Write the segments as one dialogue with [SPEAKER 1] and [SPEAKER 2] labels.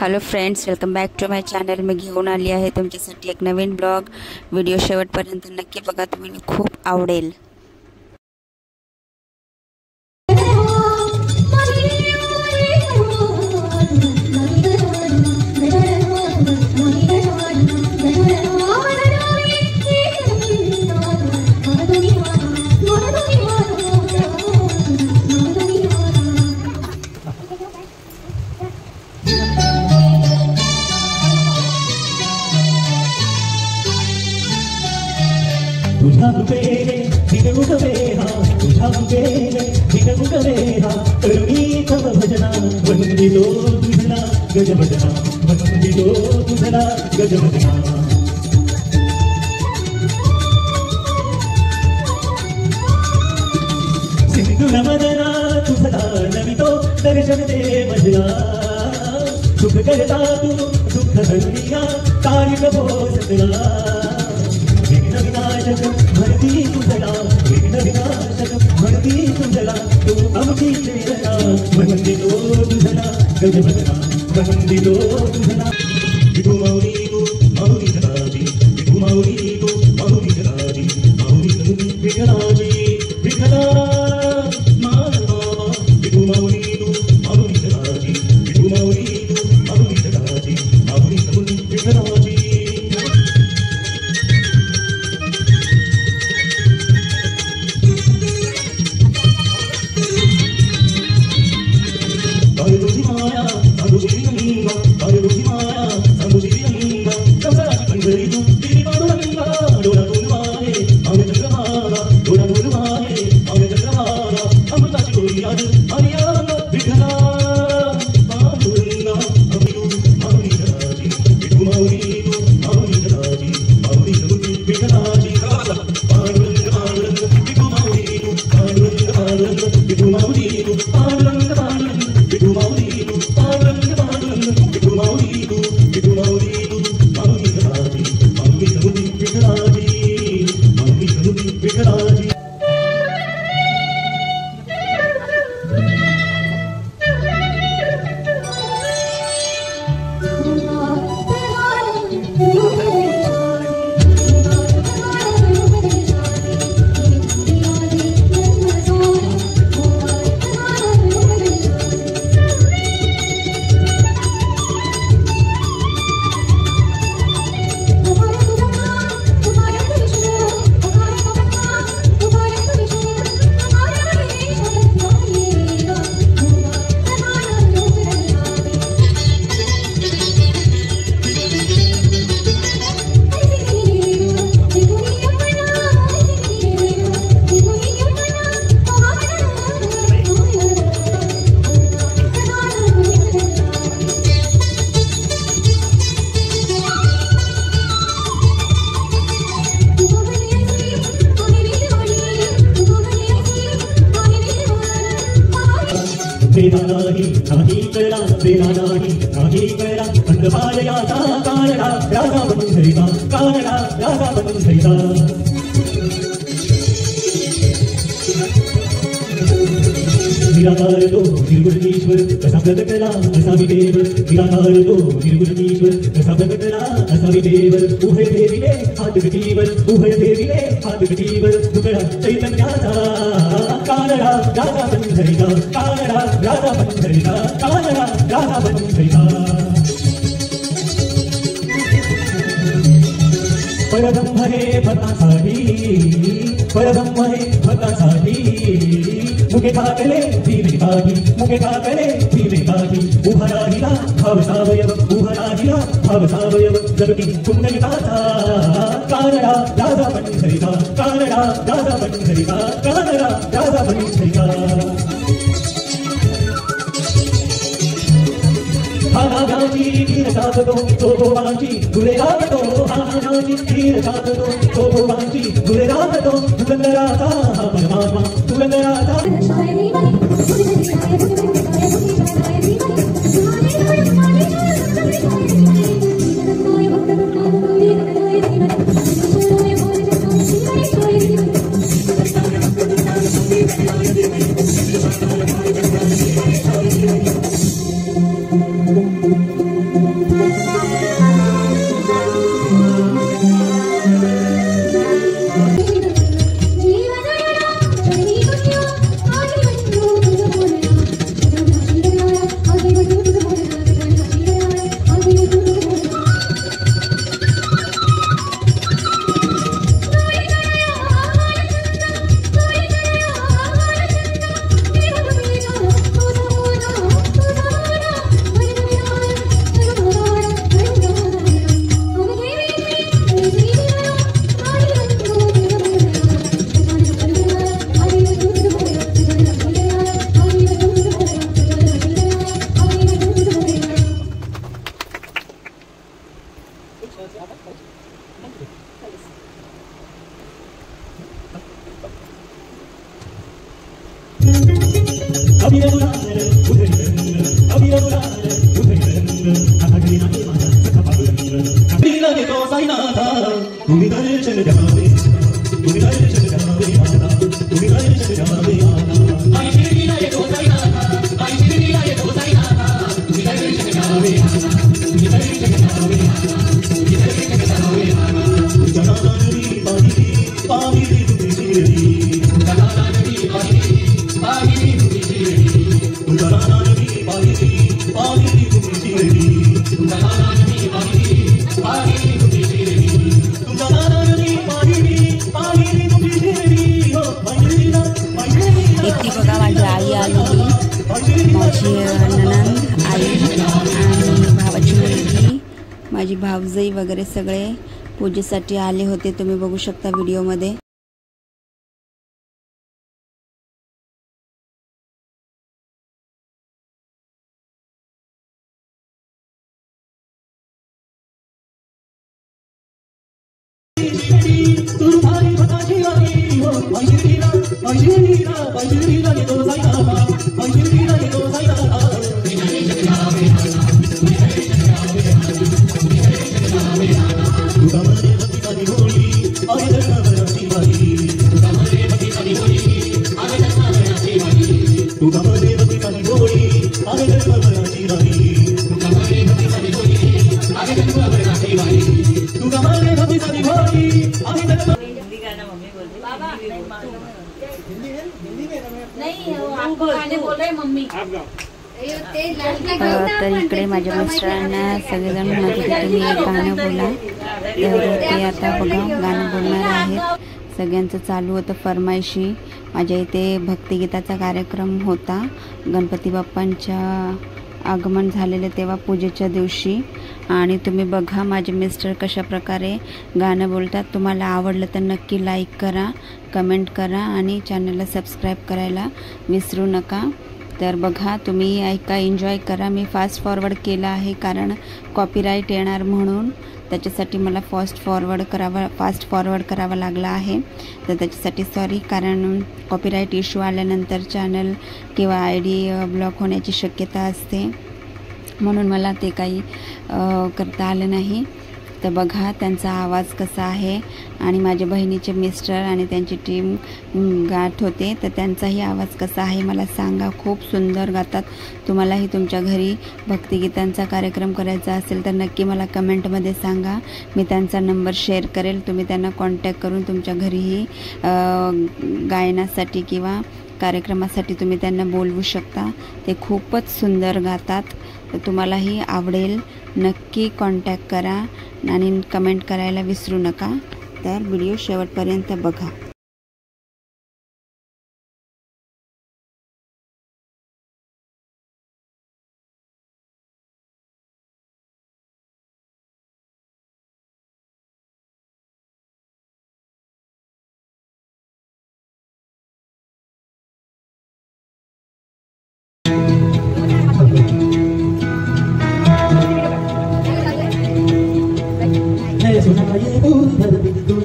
[SPEAKER 1] Hello friends, welcome back to my channel. मी घेऊन आली आहे तुमच्यासाठी एक नवीन ब्लॉग। व्हिडिओ शेवटपर्यंत नक्की बघा, तुम्हाला खूप आवडेल।
[SPEAKER 2] तुझा गुगले दिगुगले हा, तुझा गुगले दिगुगले हा, करुणी तव भजना वंदितो तुझला गजभजना, वंदितो तुझला गजभजना। सिंधुनमदना तुझला नमितो दर्शन दे मजला, सुख करता तू दुःख हरनिया तारिक भोसला। भरती तुझला विघ्न विनाशक, भरती तुझला तू अमकी प्रेरणा, वंदितो तुझला गजभजना, वंदितो तुझला। विठू माऊली तू माऊली जगाची, विठू माऊली तू माऊली जगाची, माऊली तुम्ही विठ्ठलाची विठ्ठला मानवा। विठू माऊली तू माऊली जगाची, विठू माऊली तू माऊली जगाची, माऊली तुम्ही विठ्ठलाची। वेदानाही नाही कळला, वेदानाही नाही कळला, अंधभालयाचा कारणा राजा बनून धरिता, कारणा राजा बनून धरिता। निराकार तो निर्गुणेश्वर कसा प्रकटला असा विदेव, निराकार तो निर्गुणेश्वर कसा प्रकटला असा विदेव। उभय देविले हात गतीवर, उभय देविले हात गतीवर, दुकळा चैतन्याचा कारणा राजा बनून धरिता, कारणा राजा बनून धरिता, कारणा राजा बनून धरिता। परब्रह्म हे भक्तासाठी, परब्रह्म हे भक्तासाठी, मुखे ठाकले धीमे काठी, मुखे ठाकले धीमे काठी। उभा राहिला भाव सावयव, उभा राहिला भाव सावयव, जगती कुंडलिकाचा कारणा राजा बनून धरिता, कारणा राजा बनून धरिता, कारणा राजा बनून धरिता। हानाची तीर साधतो तो भोगाची गुले राहतो, हानाची तीर साधतो तो भोगाची गुले राहतो। तुगंधराचा हा परमात्मा, तुगंधराचा पांडुरंग आता घरी नाही माझा सखा पांडुरंग घरीला घेतो साईनाथा तुम्ही दर्शन द्यावे तुम्ही दर्शन द्यावे आता तुम्ही दर्शन द्यावे आता आई घरीला घेतो साईनाथा आई घरीला घेतो साईनाथा तुम्ही दर्शन द्यावे आता तुम्ही दर्शन द्यावे आता तुम्ही दर्शन द्यावे आता तुझ्या नावानी पाहिली तुझी शिरडी तुझ्या नावानी पाहिली तुझी शिरडी तुझ्या नावानी पाहिली तुझी शिरडी तुझ्या नावानी पाहिली तुझी शिरडी तुझ्या नावानी पाहिली तुझी शिरडी हो पाहिलीला
[SPEAKER 1] इथे बघा माझी आई आलेली, माझी नणंद आई आणि भावाची मुलगी, माझी भावजई वगैरे सगळे पूजेसाठी आले होते. तुम्ही बघू शकता व्हिडिओमध्ये. तर इकडे माझ्या मिस्टरांना सगळेजण म्हणत होते तुम्ही एक गाणं बोला, तर ते आता बघा गाणं बोलणार आहेत. सगळ्यांचं चालू होतं फरमाईशी. माझ्या इथे भक्तिगीताचा कार्यक्रम होता. गणपती बाप्पांच्या आगमन झालेले तेव्हा पूजेच्या दिवशी. आणि तुम्ही बघा माझे मिस्टर कशा प्रकारे गाणं बोलतात. तुम्हाला आवडलं तर नक्की लाईक करा, कमेंट करा आणि चॅनलला सबस्क्राईब करायला विसरू नका. तर बघा तुम्ही ऐका, एन्जॉय करा. मी फास्ट फॉरवर्ड केलं आहे कारण कॉपीराईट येणार म्हणून. त्याच्यासाठी मला फास्ट फॉरवर्ड करावा लागला आहे. तर त्याच्यासाठी सॉरी, कारण कॉपीराईट इश्यू आल्यानंतर चॅनल किंवा ID ब्लॉक होण्याची शक्यता असते, म्हणून मला ते काही करता आलं नाही. तर बघा त्यांचा आवाज कसा आहे. आणि माझ्या बहिणीचे मिस्टर आणि त्यांची टीम गात होते, तर त्यांचाही आवाज कसा आहे मला सांगा. खूप सुंदर गातात. तुम्हालाही तुमच्या घरी भक्तिगीतांचा कार्यक्रम करायचा असेल तर नक्की मला कमेंटमध्ये सांगा. मी त्यांचा नंबर शेअर करेल. तुम्ही त्यांना कॉन्टॅक्ट करून तुमच्या घरीही गायनासाठी किंवा कार्यक्रमासाठी तुम्ही त्यांना बोलवू शकता. ते खूपच सुंदर गातात. तर तुम्हालाही आवडेल. नक्की कॉन्टॅक्ट करा आणि कमेंट करायला विसरू नका. तर व्हिडिओ शेवटपर्यंत बघा.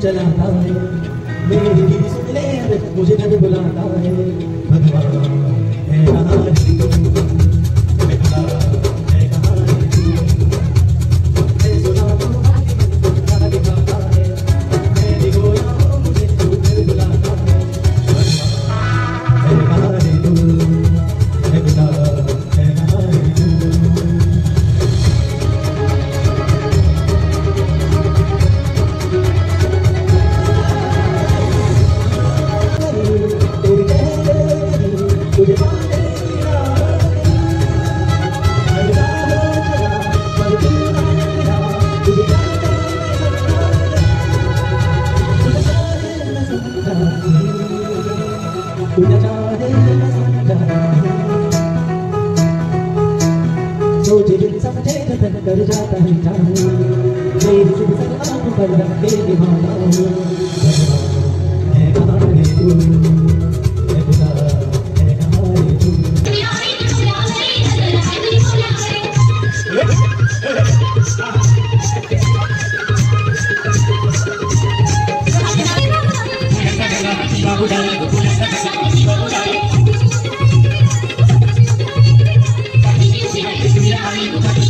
[SPEAKER 2] चलाता है मेरी भी सुन ले, मुझे कभी बुलाता है भगवान है कहाँ है तू, मैं कहाँ है कहाँ है तू, मैं सुना तो कहाँ दिखाता है, मैं भी गोया हूँ मुझे तू कभी बुलाता है भगवान है कहाँ है तू, मैं कहाँ है कहाँ है तू. सोचे बिन समझे जतन कर जाता है जान, मेरी शुभ सलाम पर रखे दीवाना. भगवान है कहाँ है तू, है खुदा है कहाँ है तू.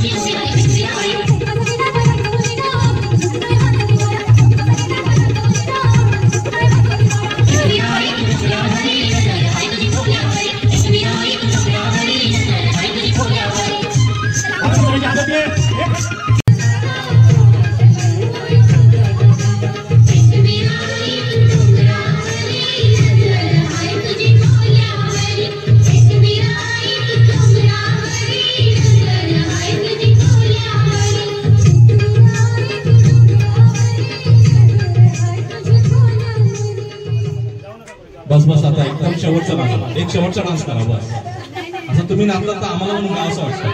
[SPEAKER 3] Thank you. बस आता एकदम शेवटचा डान्स, एक शेवटचा डान्स करा बस. असं तुम्ही नाचलात तर आम्हाला म्हणून काय असं वाटतं.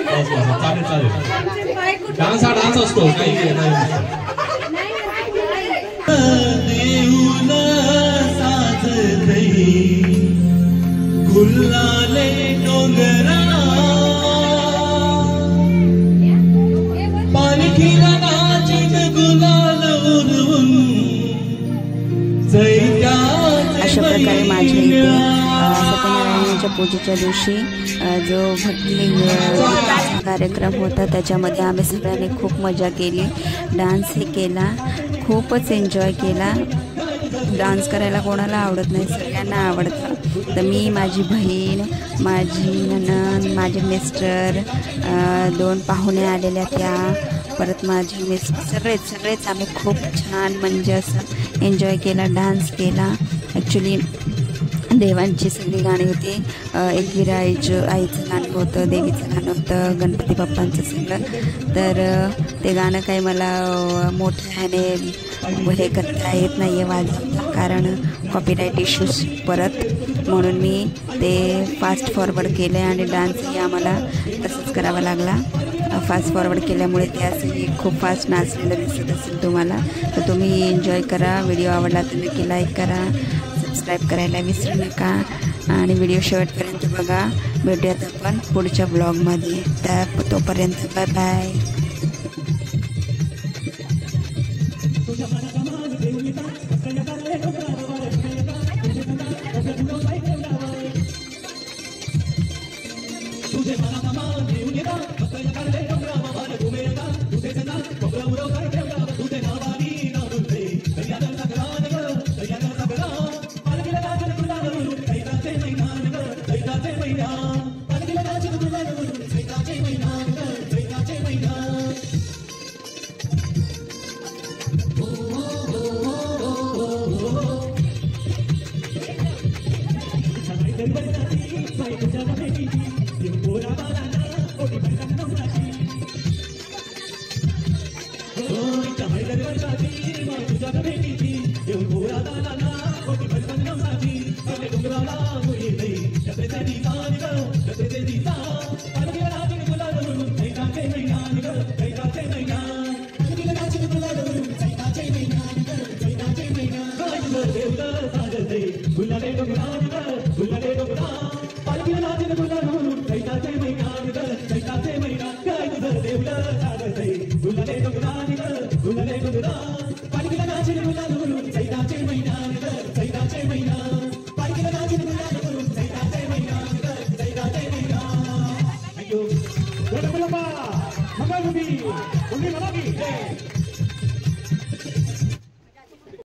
[SPEAKER 3] बस बस चालेल चालेल. डान्स हा डान्स असतो, काही गुलाले डोंगरा पालखीला नाचित गुलाल उडवून.
[SPEAKER 1] अशा प्रकारे माझ्या इथे सत्यनारायणाच्या पूजेच्या दिवशी जो भक्ती कार्यक्रम होता त्याच्यामध्ये आम्ही सगळ्यांनी खूप मजा केली, डान्सही केला, खूपच एन्जॉय केला. डान्स करायला कोणाला आवडत नाही, सगळ्यांना आवडतं. तर मी, माझी बहीण, माझी नणंद, माझे मिस्टर, 2 पाहुणे आलेल्या त्या, परत माझे मिस्टर, सगळेच आम्ही खूप छान म्हणजे असं एन्जॉय केला, डान्स केला. ॲक्च्युली देवांची सगळी गाणी होती. एकविरा आईचं गाणं होतं, देवीचं गाणं होतं, गणपती बाप्पांचं सगळं. तर ते गाणं काही मला मोठ्याने हे करता येत नाही आहे वाजवता, कारण कॉपीराईट इश्यूज परत, म्हणून मी ते फास्ट फॉरवर्ड केले आणि डान्सही आम्हाला तसंच करावा लागला. फास्ट फॉरवर्ड केल्यामुळे ते असंही खूप फास्ट नाचलेलं दिसत असेल तुम्हाला. तर तुम्ही एन्जॉय करा. व्हिडिओ आवडला तर नक्की लाईक करा, सबस्क्राईब करायला विसरू नका आणि व्हिडिओ शेवटपर्यंत बघा. भेटूयात आपण पुढच्या ब्लॉगमध्ये. तर तोपर्यंत बाय बाय.
[SPEAKER 2] तुझ्या